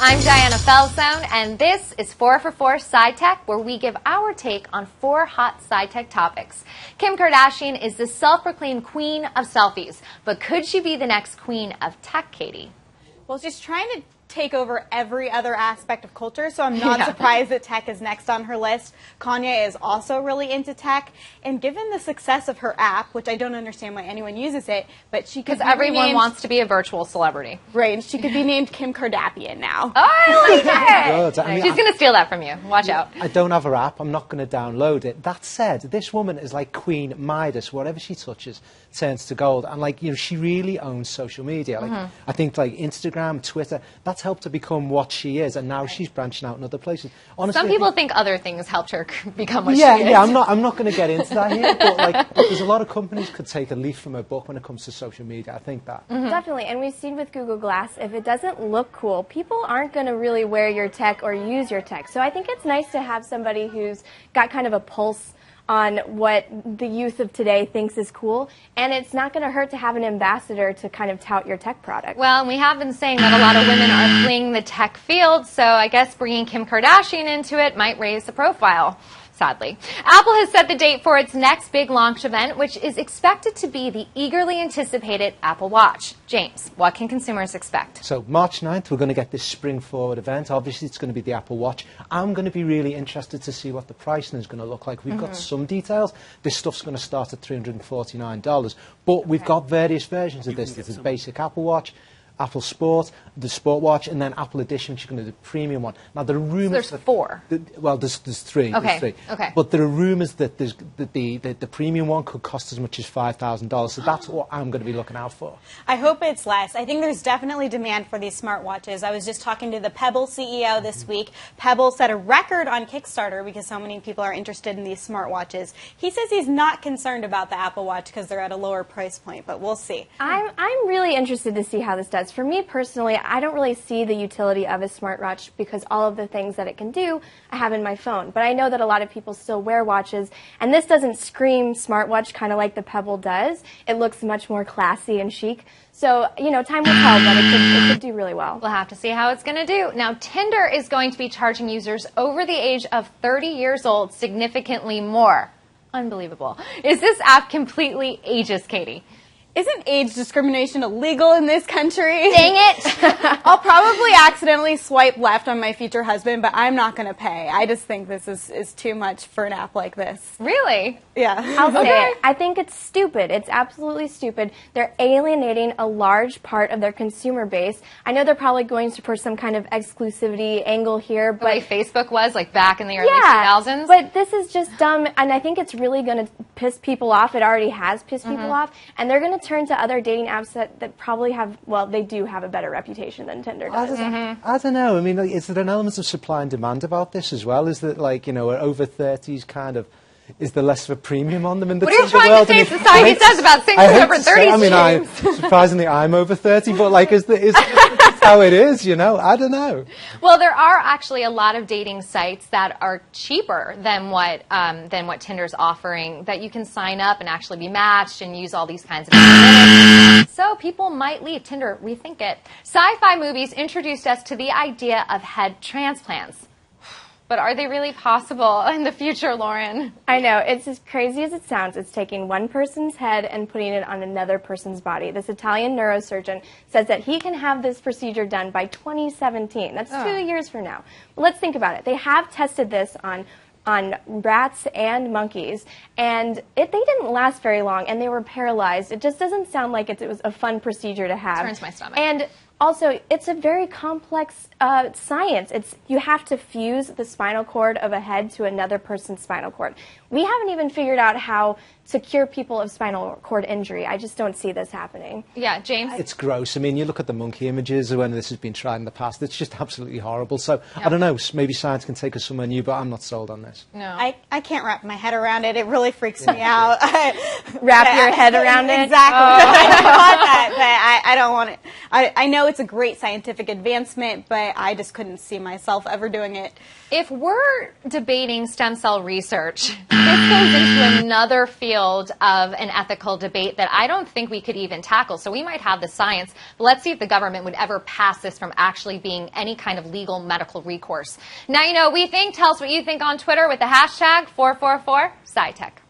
I'm Diana Falzone, and this is 4 for 4 SciTech, where we give our take on 4 hot SciTech topics. Kim Kardashian is the self-proclaimed queen of selfies, but could she be the next queen of tech, Katie? Well, she's trying to take over every other aspect of culture, so I'm not surprised that tech is next on her list. Kanye is also really into tech, and given the success of her app, which I don't understand why anyone uses it, but she could Because everyone wants to be a virtual celebrity. Right, she could be named Kim Kardashian now. Oh, I like it! I mean, She's going to steal that from you. Watch out. I don't have her app. I'm not going to download it. That said, this woman is like Queen Midas. Whatever she touches turns to gold. And, like, you know, she really owns social media. Like, I think, like, Instagram, Twitter, that's helped her become what she is. And now she's branching out in other places. Honestly, Some people think other things helped her become what she is. Yeah, I'm not going to get into that here. But, like, there's a lot of companies could take a leaf from her book when it comes to social media. I think that. Definitely, and we've seen with Google Glass, if it doesn't look cool, people aren't going to really wear your tech or use your tech. So I think it's nice to have somebody who's got kind of a pulse on what the youth of today thinks is cool, and it's not going to hurt to have an ambassador to kind of tout your tech product. Well, and we have been saying that a lot of women are fleeing the tech field, so I guess bringing Kim Kardashian into it might raise the profile. Sadly. Apple has set the date for its next big launch event, which is expected to be the eagerly anticipated Apple Watch. James, what can consumers expect? So March 9th, we're going to get this spring forward event. Obviously, it's going to be the Apple Watch. I'm going to be really interested to see what the pricing is going to look like. We've got some details. This stuff's going to start at $349. But we've got various versions of this. There's a basic Apple Watch, Apple Sport, the Sport Watch, and then Apple Edition, which is going to be the premium one. Now, there are rumors... So there's 4. Well, there's 3. Okay. There's 3. Okay. But there are rumors that the premium one could cost as much as $5,000. So that's what I'm going to be looking out for. I hope it's less. I think there's definitely demand for these smartwatches. I was just talking to the Pebble CEO this week. Pebble set a record on Kickstarter because so many people are interested in these smartwatches. He says he's not concerned about the Apple Watch because they're at a lower price point, but we'll see. I'm really interested to see how this does. For me personally, I don't really see the utility of a smartwatch because all of the things that it can do, I have in my phone. But I know that a lot of people still wear watches, and this doesn't scream smartwatch kind of like the Pebble does. It looks much more classy and chic. So, you know, time will tell, but it could do really well. We'll have to see how it's going to do. Now, Tinder is going to be charging users over the age of 30 years old significantly more. Unbelievable. Is this app completely ageist, Katie? Isn't age discrimination illegal in this country? Dang it! I'll probably accidentally swipe left on my future husband, but I'm not going to pay. I just think this is too much for an app like this. Really? Yeah. I'll say it. I think it's stupid. It's absolutely stupid. They're alienating a large part of their consumer base. I know they're probably going for some kind of exclusivity angle here, but The way Facebook was, like, back in the early 2000s? But this is just dumb, and I think it's really going to piss people off. It already has pissed people off, and they're going to turn to other dating apps that probably have, well, they do have a better reputation than Tinder does. I don't know. I mean, like, is there an element of supply and demand about this as well? Is that, like, you know, over 30s kind of, is there less of a premium on them in the What are you Tinder trying world? to say I mean, society says about things over 30s? I mean, surprisingly, I'm over 30, but, like, is how it is, you know? I don't know. Well, there are actually a lot of dating sites that are cheaper than what Tinder's offering, that you can sign up and actually be matched and use all these kinds of analytics. So people might leave Tinder. Rethink it. Sci-fi movies introduced us to the idea of head transplants. But are they really possible in the future, Loren? I know. It's as crazy as it sounds. It's taking one person's head and putting it on another person's body. This Italian neurosurgeon says that he can have this procedure done by 2017. That's 2 years from now. But let's think about it. They have tested this on rats and monkeys, and they didn't last very long, and they were paralyzed. It just doesn't sound like it was a fun procedure to have. Turns my stomach. And also, it's a very complex science. You have to fuse the spinal cord of a head to another person's spinal cord. We haven't even figured out how to cure people of spinal cord injury. I just don't see this happening. Yeah, James? It's gross. I mean, you look at the monkey images when this has been tried in the past. It's just absolutely horrible. So, I don't know. Maybe science can take us somewhere new, but I'm not sold on this. No. I can't wrap my head around it. It really freaks me out. Wrap your head around it? Exactly. I want that, but I don't want it. I know it's a great scientific advancement, but I just couldn't see myself ever doing it. If we're debating stem cell research, this goes into another field minefield of an ethical debate that I don't think we could even tackle. So we might have the science, but let's see if the government would ever pass this from actually being any kind of legal medical recourse. Now you know what we think. Tell us what you think on Twitter with the hashtag 444SciTech.